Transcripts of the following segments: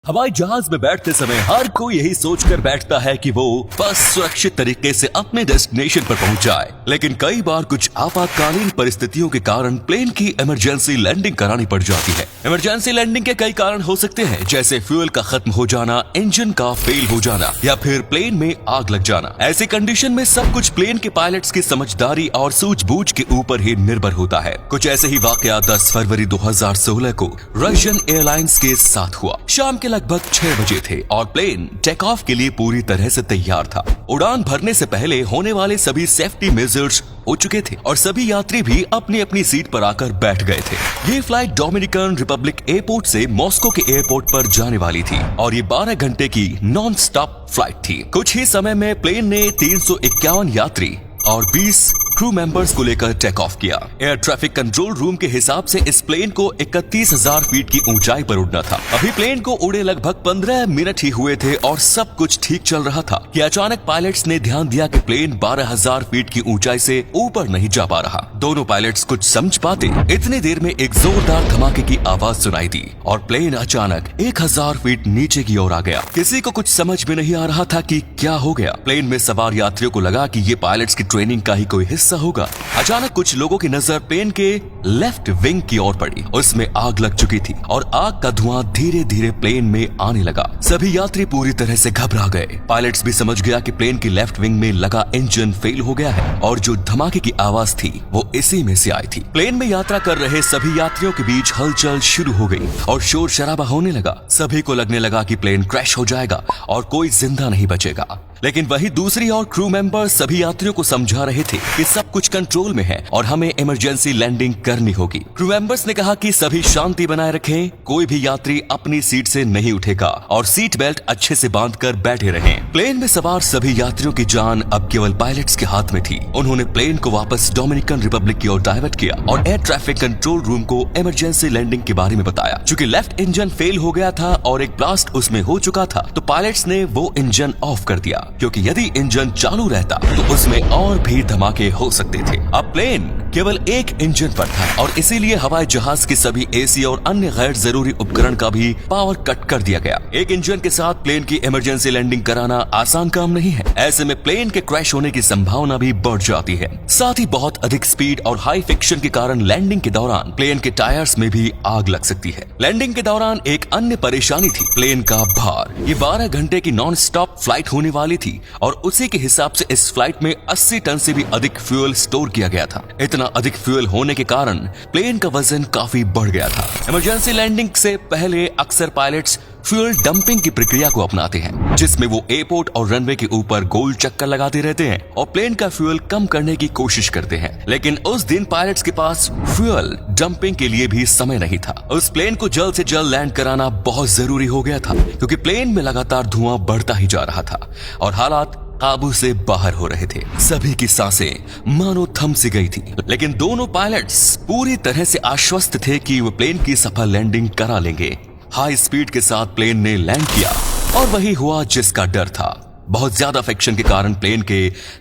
हवाई जहाज में बैठते समय हर कोई यही सोचकर बैठता है कि वो बस सुरक्षित तरीके से अपने डेस्टिनेशन पर पहुंच जाए, लेकिन कई बार कुछ आपातकालीन परिस्थितियों के कारण प्लेन की इमरजेंसी लैंडिंग करानी पड़ जाती है। इमरजेंसी लैंडिंग के कई कारण हो सकते हैं, जैसे फ्यूल का खत्म हो जाना, इंजन का फेल हो जाना या फिर प्लेन में आग लग जाना। ऐसी कंडीशन में सब कुछ प्लेन के पायलट्स की समझदारी और सूझबूझ के ऊपर ही निर्भर होता है। कुछ ऐसे ही वाकया 10 फरवरी 2016 को रशियन एयरलाइंस के साथ हुआ। शाम के लगभग 6 बजे थे और प्लेन टेक ऑफ के लिए पूरी तरह से तैयार था। उड़ान भरने से पहले होने वाले सभी सेफ्टी मेजर्स हो चुके थे और सभी यात्री भी अपनी अपनी सीट पर आकर बैठ गए थे। ये फ्लाइट डोमिनिकन रिपब्लिक एयरपोर्ट से मॉस्को के एयरपोर्ट पर जाने वाली थी और ये 12 घंटे की नॉन स्टॉप फ्लाइट थी। कुछ ही समय में प्लेन ने 351 यात्री और 20 क्रू मेंबर्स को लेकर टेक ऑफ किया। एयर ट्रैफिक कंट्रोल रूम के हिसाब से इस प्लेन को 31,000 फीट की ऊंचाई पर उड़ना था। अभी प्लेन को उड़े लगभग 15 मिनट ही हुए थे और सब कुछ ठीक चल रहा था कि अचानक पायलट्स ने ध्यान दिया कि प्लेन 12,000 फीट की ऊंचाई से ऊपर नहीं जा पा रहा। दोनों पायलट्स कुछ समझ पाते इतनी देर में एक जोरदार धमाके की आवाज सुनाई दी और प्लेन अचानक 1,000 फीट नीचे की ओर आ गया। किसी को कुछ समझ में नहीं आ रहा था कि क्या हो गया। प्लेन में सवार यात्रियों को लगा कि ये पायलट्स की ट्रेनिंग का ही कोई हिस्सा होगा। अचानक कुछ लोगों की नजर प्लेन के लेफ्ट विंग की ओर पड़ी। उसमें आग लग चुकी थी और आग का धुआं धीरे धीरे प्लेन में आने लगा। सभी यात्री पूरी तरह से घबरा गए। पायलट्स भी समझ गया कि प्लेन की लेफ्ट विंग में लगा इंजन फेल हो गया है और जो धमाके की आवाज थी वो इसी में से आई थी। प्लेन में यात्रा कर रहे सभी यात्रियों के बीच हलचल शुरू हो गई और शोर शराबा होने लगा। सभी को लगने लगा कि प्लेन क्रैश हो जाएगा और कोई जिंदा नहीं बचेगा। लेकिन वही दूसरी और क्रू मेंबर सभी यात्रियों को समझा रहे थे कि सब कुछ कंट्रोल में है और हमें इमरजेंसी लैंडिंग करनी होगी। क्रू मेंबर्स ने कहा कि सभी शांति बनाए रखें, कोई भी यात्री अपनी सीट से नहीं उठेगा और सीट बेल्ट अच्छे से बांधकर बैठे रहें। प्लेन में सवार सभी यात्रियों की जान अब केवल पायलट्स के हाथ में थी। उन्होंने प्लेन को वापस डोमिनिकन रिपब्लिक की ओर डाइवर्ट किया और एयर ट्रैफिक कंट्रोल रूम को इमरजेंसी लैंडिंग के बारे में बताया। चूंकि लेफ्ट इंजन फेल हो गया था और एक ब्लास्ट उसमें हो चुका था, तो पायलट्स ने वो इंजन ऑफ कर दिया, क्योंकि यदि इंजन चालू रहता तो उसमें और भी धमाके हो सकते थे। अब प्लेन केवल एक इंजन पर था और इसीलिए हवाई जहाज के सभी एसी और अन्य गैर जरूरी उपकरण का भी पावर कट कर दिया गया। एक इंजन के साथ प्लेन की इमरजेंसी लैंडिंग कराना आसान काम नहीं है। ऐसे में प्लेन के क्रैश होने की संभावना भी बढ़ जाती है। साथ ही बहुत अधिक स्पीड और हाई फ्रिक्शन के कारण लैंडिंग के दौरान प्लेन के टायर्स में भी आग लग सकती है। लैंडिंग के दौरान एक अन्य परेशानी थी प्लेन का भार। ये 12 घंटे की नॉन स्टॉप फ्लाइट होने वाली थी और उसी के हिसाब से इस फ्लाइट में 80 टन से भी अधिक फ्यूल स्टोर किया गया था। इतना अधिक फ्यूल होने के कारण प्लेन का वजन काफी बढ़ गया था। इमरजेंसी लैंडिंग से पहले अक्सर पायलट्स फ्यूल डंपिंग की प्रक्रिया को अपनाते हैं, जिसमें वो एयरपोर्ट और रनवे के ऊपर गोल चक्कर लगाते रहते हैं और प्लेन का फ्यूल कम करने की कोशिश करते हैं। लेकिन उस दिन पायलट्स के पास फ्यूल डंपिंग के लिए भी समय नहीं था। उस प्लेन को जल्द से जल्द लैंड कराना बहुत जरूरी हो गया था, क्योंकि प्लेन में लगातार धुआं बढ़ता ही जा रहा था और हालात काबू से बाहर हो रहे थे। सभी की सांसें मानो थम सी गई थी, लेकिन दोनों पायलट्स पूरी तरह से आश्वस्त थे कि वो प्लेन की सफल लैंडिंग करा लेंगे। हाई स्पीड के साथ प्लेन ने लैंड किया और वही हुआ जिसका डर था। बहुत ज्यादा फ्रिक्शन के कारण प्लेन के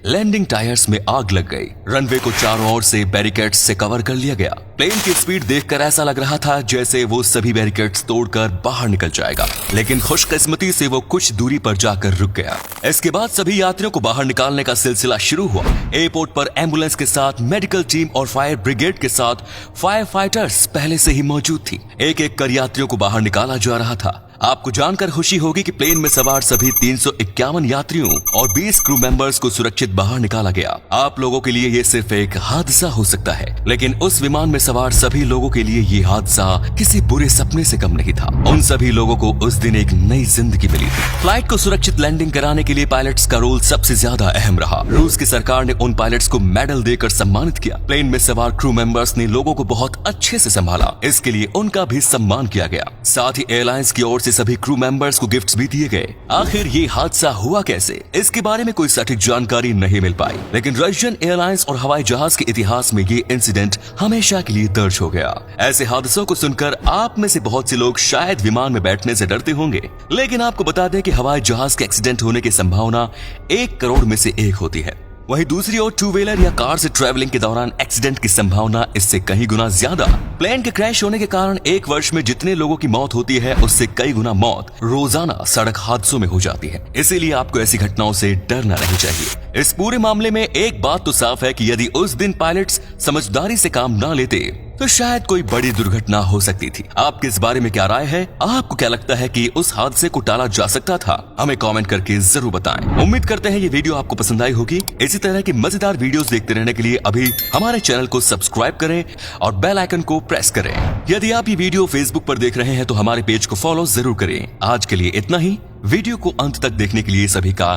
लैंडिंग टायर्स में आग लग गई। रनवे को चारों ओर से बैरिकेड्स से कवर कर लिया गया। प्लेन की स्पीड देखकर ऐसा लग रहा था जैसे वो सभी बैरिकेड्स तोड़कर बाहर निकल जाएगा, लेकिन खुशकिस्मती से वो कुछ दूरी पर जाकर रुक गया। इसके बाद सभी यात्रियों को बाहर निकालने का सिलसिला शुरू हुआ। एयरपोर्ट पर एम्बुलेंस के साथ मेडिकल टीम और फायर ब्रिगेड के साथ फायर फाइटर्स पहले से ही मौजूद थी। एक एक कर यात्रियों को बाहर निकाला जा रहा था। आपको जानकर खुशी होगी कि प्लेन में सवार सभी 351 यात्रियों और 20 क्रू मेंबर्स को सुरक्षित बाहर निकाला गया। आप लोगों के लिए ये सिर्फ एक हादसा हो सकता है, लेकिन उस विमान में सवार सभी लोगों के लिए ये हादसा किसी बुरे सपने से कम नहीं था। उन सभी लोगों को उस दिन एक नई जिंदगी मिली थी। फ्लाइट को सुरक्षित लैंडिंग कराने के लिए पायलट्स का रोल सबसे ज्यादा अहम रहा। रूस की सरकार ने उन पायलट्स को मेडल देकर सम्मानित किया। प्लेन में सवार क्रू मेंबर्स ने लोगों को बहुत अच्छे से संभाला, इसके लिए उनका भी सम्मान किया गया। साथ ही एयरलाइंस की ओर से सभी क्रू मेंबर्स को गिफ्ट्स भी दिए गए। आखिर ये हादसा हुआ कैसे, इसके बारे में कोई सटीक जानकारी नहीं मिल पाई, लेकिन रशियन एयरलाइंस और हवाई जहाज के इतिहास में ये इंसिडेंट हमेशा के लिए दर्ज हो गया। ऐसे हादसों को सुनकर आप में से बहुत से लोग शायद विमान में बैठने से डरते होंगे, लेकिन आपको बता दें कि हवाई जहाज के एक्सीडेंट होने की संभावना 1 करोड़ में से 1 होती है। वहीं दूसरी ओर टू व्हीलर या कार से ट्रैवलिंग के दौरान एक्सीडेंट की संभावना इससे कई गुना ज्यादा। प्लेन के क्रैश होने के कारण एक वर्ष में जितने लोगों की मौत होती है उससे कई गुना मौत रोजाना सड़क हादसों में हो जाती है। इसीलिए आपको ऐसी घटनाओं से डरना नहीं चाहिए। इस पूरे मामले में एक बात तो साफ है कि यदि उस दिन पायलट्स समझदारी से काम ना लेते तो शायद कोई बड़ी दुर्घटना हो सकती थी। आपके इस बारे में क्या राय है? आपको क्या लगता है कि उस हादसे को टाला जा सकता था? हमें कमेंट करके जरूर बताएं। उम्मीद करते हैं ये वीडियो आपको पसंद आई होगी। इसी तरह की मजेदार वीडियोस देखते रहने के लिए अभी हमारे चैनल को सब्सक्राइब करें और बेल आइकन को प्रेस करें। यदि आप ये वीडियो फेसबुक पर देख रहे हैं तो हमारे पेज को फॉलो जरूर करें। आज के लिए इतना ही। वीडियो को अंत तक देखने के लिए सभी का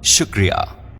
शुक्रिया।